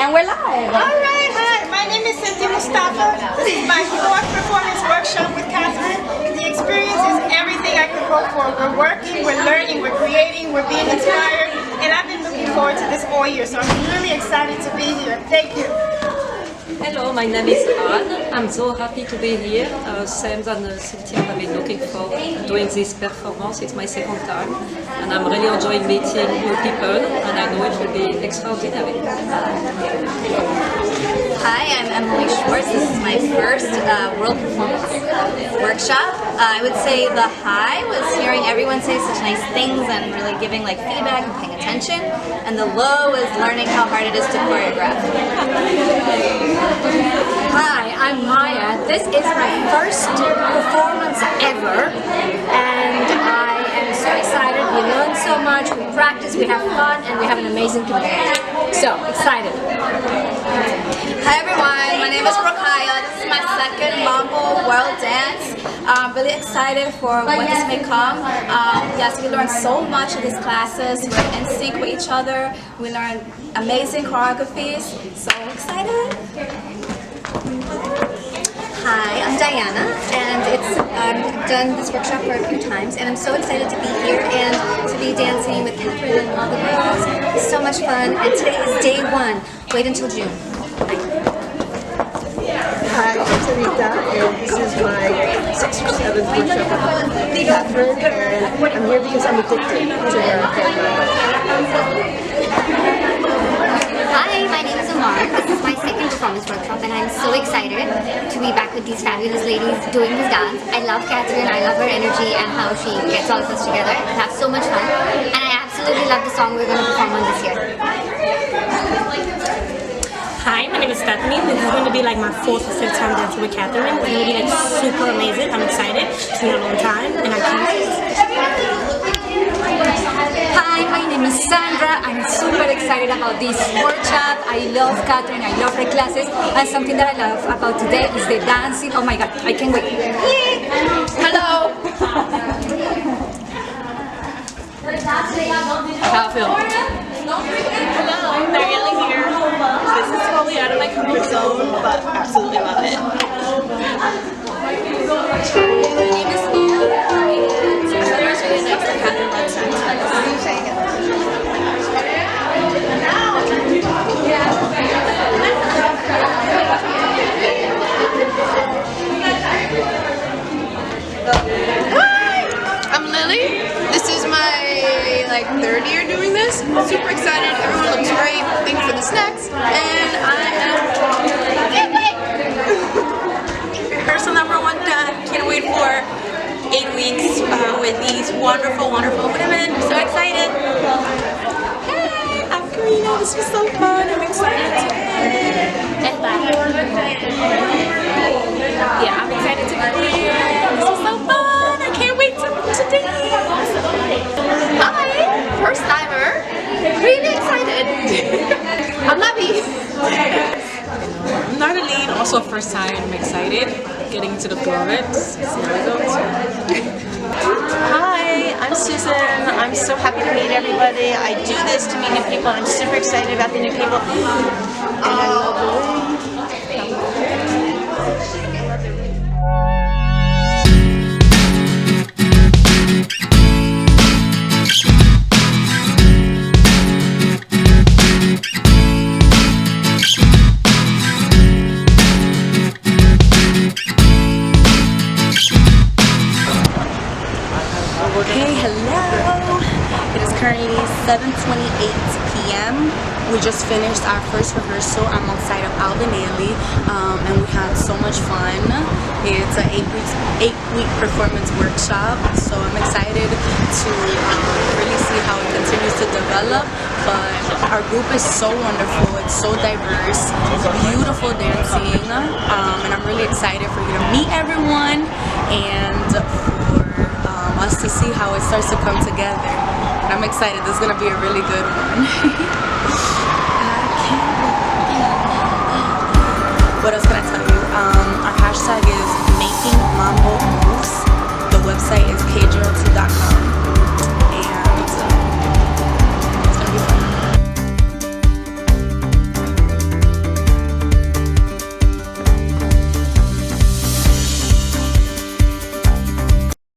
And we're live. Alright, hi. My name is Cynthia Mustafa. This is my fourth performance workshop with Katherine. The experience is everything I could hope for. We're working, we're learning, we're creating, we're being inspired, and I've been looking forward to this all year, so I'm really excited to be here. Thank you. Hello, my name is Anne. I'm so happy to be here. Same than Cynthia, I've been looking for doing this performance. It's my second time, and I'm really enjoying meeting new people, and I know it will be extraordinary. Hi, I'm Emily Schwartz. This is my first world performance workshop. I would say the high was hearing everyone say such nice things and really giving like feedback and paying attention. And the low was learning how hard it is to choreograph. Hi, I'm Maya. This is my first performance ever, and I am so excited. We learn so much, we practice, we have fun, and we have an amazing community. So, excited. Hi everyone, my name is Rokaya. This is my second Mambo World Dance. I'm really excited for when this may come. Yes, we learned so much in these classes. We're in sync with each other. We learned amazing choreographies. So excited. Hi, I'm Diana, and I've done this workshop for a few times, and I'm so excited to be here and to be dancing with Katherine and all the girls. It's so much fun, and today is day one. Wait until June. Hi, I'm Sarita, and this is my 6th or 7th workshop with Katherine, and I'm here because I'm addicted to her. Hi, my name is Amar. This is my second performance workshop, and I'm so excited to be back with these fabulous ladies doing this dance. I love Katherine, I love her energy and how she gets all of us together. We have so much fun, and I absolutely love the song we're going to perform on this year. Hi, my name is Stephanie. This is going to be like my 4th or 5th time dancing with Katherine. It's going to be like super amazing. I'm excited. It's been a long time, and I can't wait. Hi, my name is Sandra. I'm super excited about this workshop. I love Katherine, I love her classes, and something that I love about today is the dancing. Oh my god, I can't wait. Hello. How I feel? Hello, I'm Mariella here. This is totally out of my comfort zone, but absolutely love it. My name is Mia, and it was really nice to have her on set. Hi, I'm Lily. This is my 3rd year doing this. Super excited. Everyone looks great. Thank you for the snacks, and I can't wait. Rehearsal number 1 done. Can't wait for 8 weeks with these wonderful, wonderful women. So excited. Hey, I'm Karina. This was so fun. I'm excited. Yeah, I'm excited to be here. This was so fun. I can't wait to dance. Hi, first timer. Really excited. I'm happy. I'm not a lead, also first time. I'm excited. Getting into the flow of it. See how it goes. Hi, I'm Susan. I'm so happy to meet everybody. I do this to meet new people, and I'm super excited about the new people. And I love the way. Okay, hello. It is currently 7:28 p.m. We just finished our first rehearsal. I'm outside of Albanelli, and we had so much fun. It's an 8-week performance workshop, so I'm excited to really see how it continues to develop. But our group is so wonderful. It's so diverse. It's beautiful dancing, and I'm really excited for you to meet everyone and for us to see how it starts to come together. And I'm excited. This is going to be a really good one. What else can I tell you? Our hashtag is making mambo moves. The website is kjo2.com.